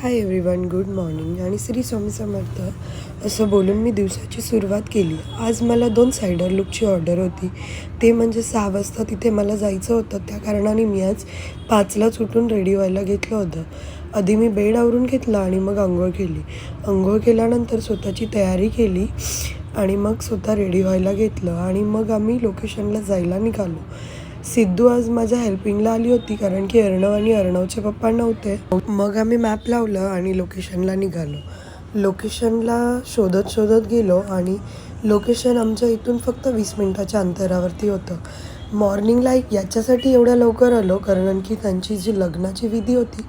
Hi everyone, good morning आणि श्री स्वामी समर्थ असं बोलून मी दिवसाची सुरुवात केली. आज मला 2 सायडर लुकची ऑर्डर होती. ते म्हणजे 6 वाजता तिथे मला जायचं होतं. त्या कारणाने मी आज 5लाच उठून रेडी व्हायला घेतलं होतं. आधी मी बेड आवरून घेतला आणि मग अंघोळ केली. अंघोळ केल्यानंतर स्वतःची तयारी केली आणि मग स्वतः रेडी व्हायला घेतलं आणि मग आम्ही लोकेशनला जायला निघालो. सिद्धू आज माझ्या हेल्पिंगला आली होती कारण की अर्णव आणि अर्णवचे पप्पा नव्हते. मग आम्ही मॅप लावलं आणि लोकेशनला निघालो. लोकेशनला शोधत शोधत गेलो आणि लोकेशन आमच्या इथून फक्त 20 मिनिटाच्या अंतरावरती होतं. मॉर्निंगला याच्यासाठी एवढ्या लवकर आलो कारण की त्यांची जी लग्नाची विधी होती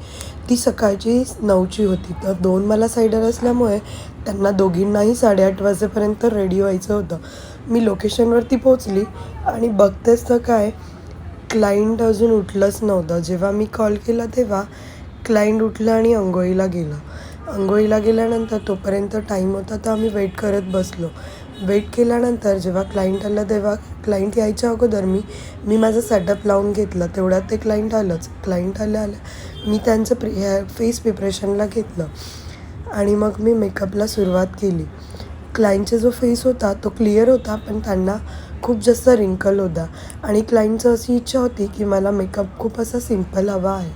ती सकाळची 9ची होती. तर 2 मला सायडर असल्यामुळे त्यांना दोघींनाही 8:30 वाजेपर्यंत रेडी व्हायचं होतं. मी लोकेशनवरती पोचली आणि बघतेच तर काय, क्लायंट अजून उठलंच नव्हतं. जेव्हा मी कॉल केला तेव्हा क्लायंट उठलं आणि अंघोळीला गेलं. अंघोळीला गेल्यानंतर तोपर्यंत टाईम होता तर आम्ही वेट करत बसलो. वेट केल्यानंतर जेव्हा क्लायंट आलं तेव्हा क्लायंट यायच्या अगोदर मी माझं सेटअप लावून घेतलं. तेवढ्यात ते क्लायंट आलंच. क्लायंट आल्या मी त्यांचं फेस प्रिपरेशनला घेतलं आणि मग मी मेकअपला सुरुवात केली. क्लायंटचा जो फेस होता तो क्लिअर होता, पण त्यांना खूप जास्त रिंकल होता आणि क्लायंटचं अशी इच्छा होती की मला मेकअप खूप असा सिम्पल हवा आहे.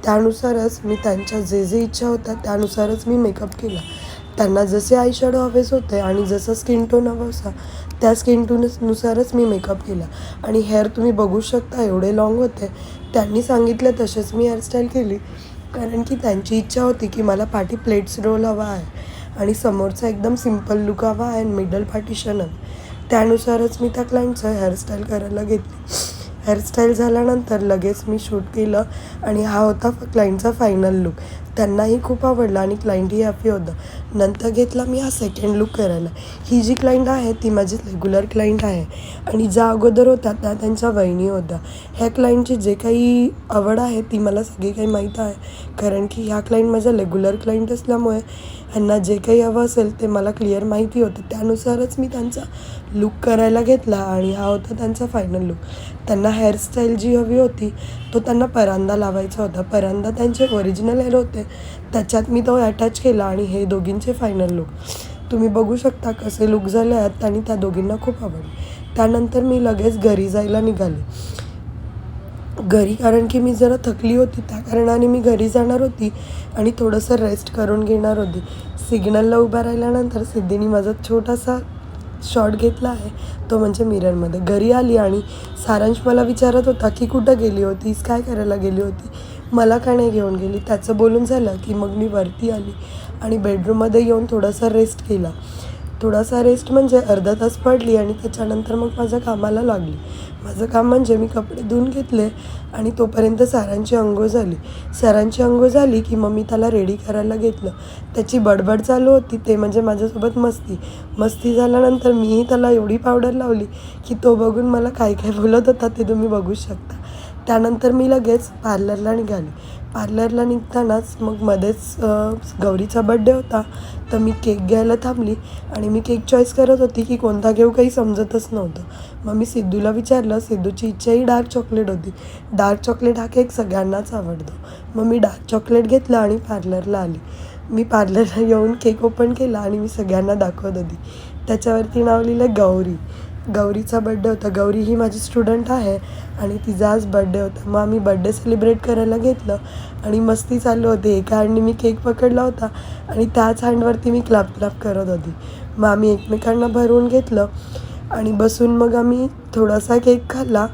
त्यानुसारच मी त्यांच्या जे इच्छा होत्या त्यानुसारच मी मेकअप केला. त्यांना जसे आय शॅडो हवेच होते आणि जसं स्किन टोन हवं होता त्या स्किन टोननुसारच मी मेकअप केला. आणि हेअर तुम्ही बघू शकता एवढे लाँग होते. त्यांनी सांगितलं तसेच मी हेअरस्टाईल केली कारण की त्यांची इच्छा होती की मला पाठी प्लेट्स रोल हवा आहे आणि समोरचा एकदम सिम्पल लुक हवा आहे आणि मिडल पार्टिशन हवं. त्यानुसारच मी त्या क्लायंटचं हेअरस्टाईल करायला घेतली. हेअरस्टाईल झाल्यानंतर लगेच मी शूट केलं आणि हा होता क्लायंटचा फायनल लुक. त्यांनाही खूप आवडला आणि क्लायंटही हॅपी होतं. नंतर घेतला मी हा सेकंड लुक करायला. ही जी क्लायंट आहे ती माझी रेग्युलर क्लायंट आहे आणि ज्या अगोदर होत्या त्या त्यांच्या वहिनी होत्या. ह्या क्लायंटची जे काही आवड आहे ती मला सगळी काही माहीत आहे कारण की ह्या क्लायंट माझ्या रेग्युलर क्लायंट असल्यामुळे ह्यांना जे काही हवं असेल ते मला क्लिअर माहिती होतं. त्यानुसारच मी त्यांचा लुक करायला घेतला आणि हा होता त्यांचा फायनल लुक. त्यांना हेअरस्टाईल जी हवी होती तो त्यांना परांदा लावायचा होता. परांदा त्यांचे ओरिजिनल हेअर होते, त्याच्यात मी तो अटॅच केला आणि हे दोघींचे फायनल लुक तुम्ही बघू शकता कसे लुक झाले आहेत आणि त्या दोघींना खूप आवडले. त्यानंतर मी लगेच घरी जायला निघाले. घरी कारण की मी जरा थकली होती त्या कारणाने मी घरी जाणार होती आणि थोडंसं रेस्ट करून घेणार होती. सिग्नलला उभा राहिल्यानंतर सिद्धीने माझा छोटासा शॉट घेतला आहे, तो म्हणजे मिररमध्ये. घरी आली आणि सारांश मला विचारत होता की कुठं गेली होतीस, काय करायला गेली होती, मला का नाही घेऊन गेली. त्याचं बोलून झालं की मग मी वरती आली आणि बेडरूममध्ये येऊन थोडासा रेस्ट केला. थोडासा रेस्ट म्हणजे अर्धा तास पडली आणि त्याच्यानंतर मग माझ्या कामाला लागली. माझं काम म्हणजे मी कपडे धुवून घेतले आणि तोपर्यंत सारांची अंघोळ झाली. सारांची अंघोळ झाली की मग मी त्याला रेडी करायला घेतलं. त्याची बडबड चालू होती ते म्हणजे माझ्यासोबत मस्ती झाल्यानंतर मीही त्याला एवढी पावडर लावली की तो बघून मला काय काय बोलत होता ते तुम्ही बघू शकता. त्यानंतर मी लगेच पार्लरला निघाली. पार्लरला निघतानाच मग मध्येच गौरीचा बड्डे होता तर मी केक घ्यायला थांबली आणि मी केक चॉईस करत होती की कोणता घेऊ काही समजतच नव्हतं. मग मी सिद्धूला विचारलं. सिद्धूची इच्छा ही डार्क चॉकलेट होती. डार्क चॉकलेट हा केक सगळ्यांनाच आवडतो. मग मी डार्क चॉकलेट घेतलं आणि पार्लरला आली. मी पार्लरला येऊन केक ओपन केला आणि मी सगळ्यांना दाखवत होती. त्याच्यावरती नाव लिहिलं गौरी. गौरीचा बड्डे होता. गौरी ही माझी स्टुडंट आहे आणि तिचा आज बड्डे होता. मग आम्ही बड्डे सेलिब्रेट करायला घेतलं आणि मस्ती चालू होती. एका हँडनी मी केक पकडला होता आणि त्याच हँडवरती मी क्लॅप करत होती. मग आम्ही एकमेकांना भरवून घेतलं आणि बसून मग आम्ही थोडासा केक खाल्ला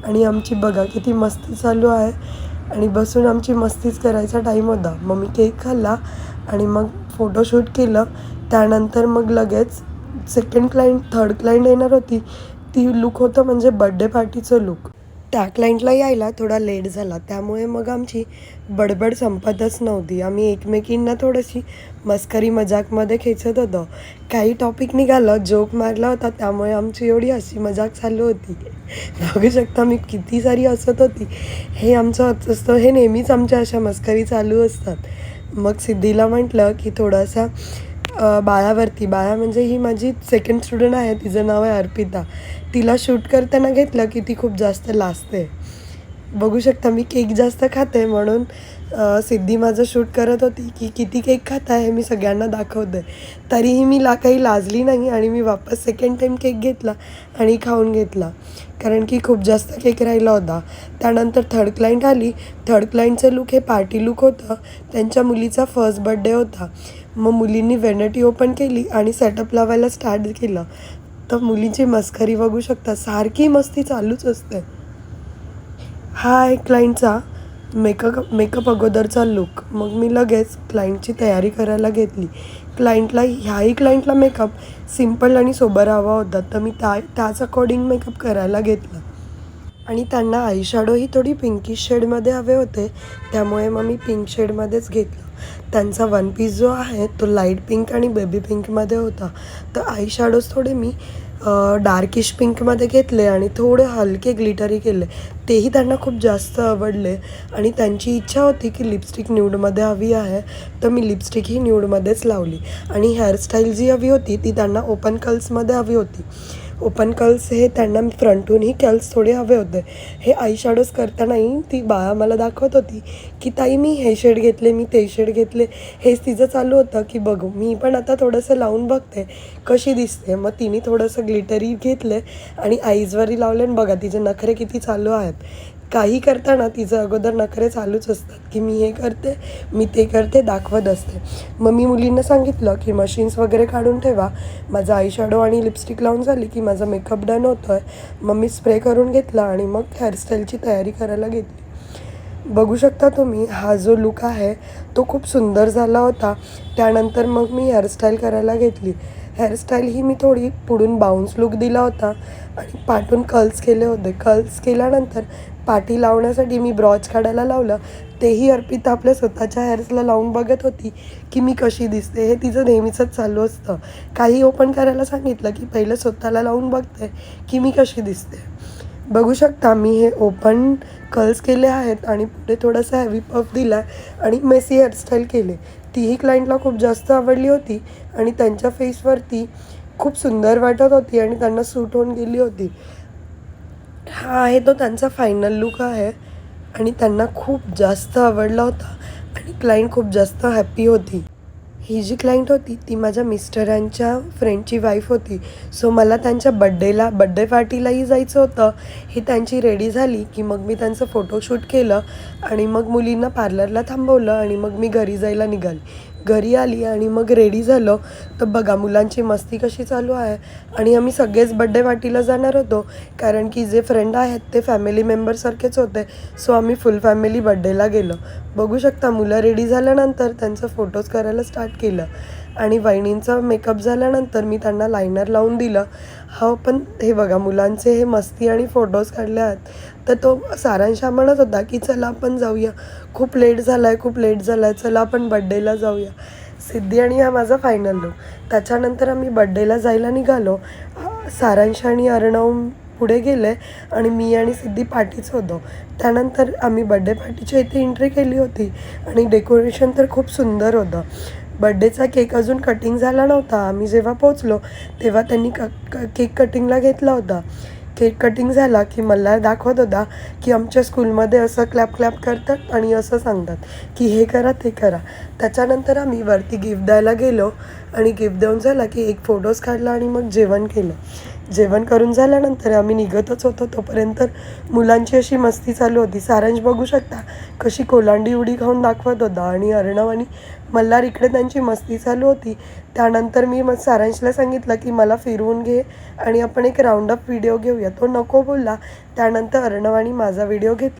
आणि आमची बघा किती मस्ती चालू आहे आणि बसून आमची मस्तीच करायचा टाईम होता. मग मी केक खाल्ला आणि मग फोटोशूट केलं. त्यानंतर मग लगेच सेकंड क्लायंट थर्ड क्लायंट येणार होती. ती लुक होतं म्हणजे बड्डे पार्टीचं लुक. त्या क्लायंटला यायला थोडा लेट झाला त्यामुळे मग आमची बडबड संपतच नव्हती. आम्ही एकमेकींना थोडीशी मस्करी मजाकमध्ये खेचत होतो. काही टॉपिक निघालं, जोक मारला होता त्यामुळे आमची एवढी हसी मजाक चालू होती. बघू शकता मी किती सारी हसत होती. हे आमचं असतं, हे नेहमीच आमच्या अशा मस्करी चालू असतात. मग सिद्धीला म्हटलं की थोडासा बाळा म्हणजे ही माझी सेकंड स्टुडंट आहे, तिचं नाव आहे अर्पिता. तिला शूट करताना घेतलं की ती खूप जास्त लाजते. बघू शकता मी केक जास्त खाते म्हणून सिद्धी माझं शूट करत होती की किती केक खात आहे मी सगळ्यांना दाखवते. तरीही मी काही लाजली नाही आणि मी वापस सेकंड टाईम केक घेतला आणि खाऊन घेतला, कारण की खूप जास्त केक राहिला होता. त्यानंतर थर्ड क्लायंट आली. थर्ड क्लायंटचं लूक हे पार्टी लूक होतं. त्यांच्या मुलीचा फर्स्ट बर्थडे होता. मग मुलींनी व्हॅनिटी ओपन केली आणि सेटअप लावायला स्टार्ट केलं. तर मुलींची मस्करी बघू शकता, सारखी मस्ती चालूच असते. हा आहे क्लायंटचा मेकअप अगोदरचा लूक. मग मी लगेच क्लायंटची तयारी करायला घेतली. ह्याही क्लायंटला मेकअप सिम्पल आणि सोबर हवा होता, तर मी त्याच अकॉर्डिंग मेकअप करायला घेतला. आणि त्यांना आय शॅडोही थोडी पिंकिश शेडमध्ये हवे होते, त्यामुळे मग मी पिंक शेडमध्येच घेतलं. त्यांचा वन पीस जो आहे तो लाईट पिंक आणि बेबी पिंकमध्ये होता. तर आय शॅडोज थोडे मी डार्किश पिंकमध्ये घेतले आणि थोडे हलके ग्लिटरी केले. तेही त्यांना खूप जास्त आवडले आणि त्यांची इच्छा होती की लिपस्टिक न्यूडमध्ये हवी आहे, तर मी लिपस्टिक ही न्यूडमध्येच लावली. आणि हेअरस्टाईल जी हवी होती ती त्यांना ओपन कर्ल्समध्ये हवी होती. ओपन कर्ल्स हे त्यांना फ्रंटहूनही कर्ल्स थोडे हवे होते. हे आय शॅडोज करतानाही ती बाळा मला दाखवत होती की ताई मी हे शेड घेतले, मी ते शेड घेतले. हेच तिचं चालू होतं की बघू मी पण आता थोडंसं लावून बघते कशी दिसते. मग तिने थोडंसं ग्लिटरी घेतले आणि आईजवरही लावले आणि बघा तिचे नखरे किती चालू आहेत. काही करताना तिचं अगोदर नखरे चालूच असतात की मी हे करते, मी ते करते, दाखवत असते. मग मी मुलींना सांगितलं की मशीन्स वगैरे काढून ठेवा. माझा आय शॅडो आणि लिपस्टिक लावून झाली की माझा मेकअप डन होतो आहे. मग मी स्प्रे करून घेतला आणि मग हेअरस्टाईलची तयारी करायला घेतली. बघू शकता तुम्ही हा जो लूक आहे तो खूप सुंदर झाला होता. त्यानंतर मग मी हेअरस्टाईल करायला घेतली. हेअरस्टाईल ही मी थोडी पुढून बाउन्स लूक दिला होता आणि पाठून कर्ल्स केले होते. कर्ल्स केल्यानंतर पाठी लावण्यासाठी मी ब्रॉच काढायला लावलं. तेही अर्पिता आपल्या स्वतःच्या हेअर्सला लावून बघत होती की मी कशी दिसते. हे तिचं नेहमीचंच चालू असतं. काही ओपन करायला सांगितलं की पहिलं स्वतःला लावून बघते की मी कशी दिसते. बघू शकता मी हे ओपन कर्ल्स केले आहेत आणि पुढे थोडासा हेवी पफ दिला आहे आणि मेसी हेअरस्टाईल केले. तीही क्लायंटला खूप जास्त आवडली होती आणि त्यांच्या फेसवरती खूप सुंदर वाटत होती आणि त्यांना सूट होऊन गेली होती. हा आहे तो त्यांचा फायनल लूक आहे आणि त्यांना खूप जास्त आवडला होता आणि क्लायंट खूप जास्त हॅप्पी होती. ही जी क्लायंट होती ती माझ्या मिस्टरांच्या फ्रेंडची वाईफ होती. सो मला त्यांच्या बड्डे पार्टीलाही जायचं होतं. ही त्यांची रेडी झाली की मग मी त्यांचं फोटोशूट केलं आणि मग मुलींना पार्लरला थांबवलं आणि मग मी घरी जायला निघाली. घरी आली आणि मग रेडी झालो तर बघा मुलांची मस्ती कशी चालू आहे. आणि आम्ही सगळेच बड्डे पार्टीला जाणार होतो, कारण की जे फ्रेंड आहेत ते फॅमिली मेंबरसारखेच होते. सो आम्ही फुल फॅमिली बड्डेला गेलो. बघू शकता मुलं रेडी झाल्यानंतर त्यांचं फोटोज करायला स्टार्ट केलं आणि वहिनींचा मेकअप झाल्यानंतर मी त्यांना लायनर लावून दिलं. हो पण हे बघा मुलांचे हे मस्ती आणि फोटोज काढले आहेत. तर तो सारांश म्हणत होता की चला आपण जाऊया, खूप लेट झाला आहे, चला आपण बड्डेला जाऊया. सिद्धी आणि हा माझा फायनल लूक. त्याच्यानंतर आम्ही बड्डेला जायला निघालो. सारांश आणि अर्णव पुढे गेले आणि मी आणि सिद्धी पाठीच होतो. त्यानंतर आम्ही बड्डे पार्टीच्या इथे एंट्री केली होती आणि डेकोरेशन तर खूप सुंदर होतं. बड्डेचा केक अजून कटिंग झाला नव्हता. आम्ही जेव्हा पोचलो तेव्हा त्यांनी केक कटिंगला घेतला होता. केक कटिंग झाला की मला दाखवत होता की आमच्या स्कूलमध्ये असं क्लॅप करतात आणि असं सांगतात की हे करा ते करा. त्याच्यानंतर आम्ही वरती गिफ्ट द्यायला गेलो आणि गिफ्ट देऊन झाला की एक फोटोज काढला आणि मग जेवण केलं. जेवण करून झाल्यानंतर आम्ही निघतच होतो तोपर्यंत मुलांची अशी मस्ती चालू होती. सारांश बघू शकता कशी कोलांडी उडी खाऊन दाखवत होता आणि अर्णव आणि मल्हार इकडे त्यांची मस्ती चालू होती. त्यानंतर मी मग सारांशला सांगितलं की मला फिरवून घे आणि आपण एक राऊंड अप व्हिडिओ घेऊया. तो नको बोलला. त्यानंतर अर्णव आणि माझा व्हिडिओ घेतला.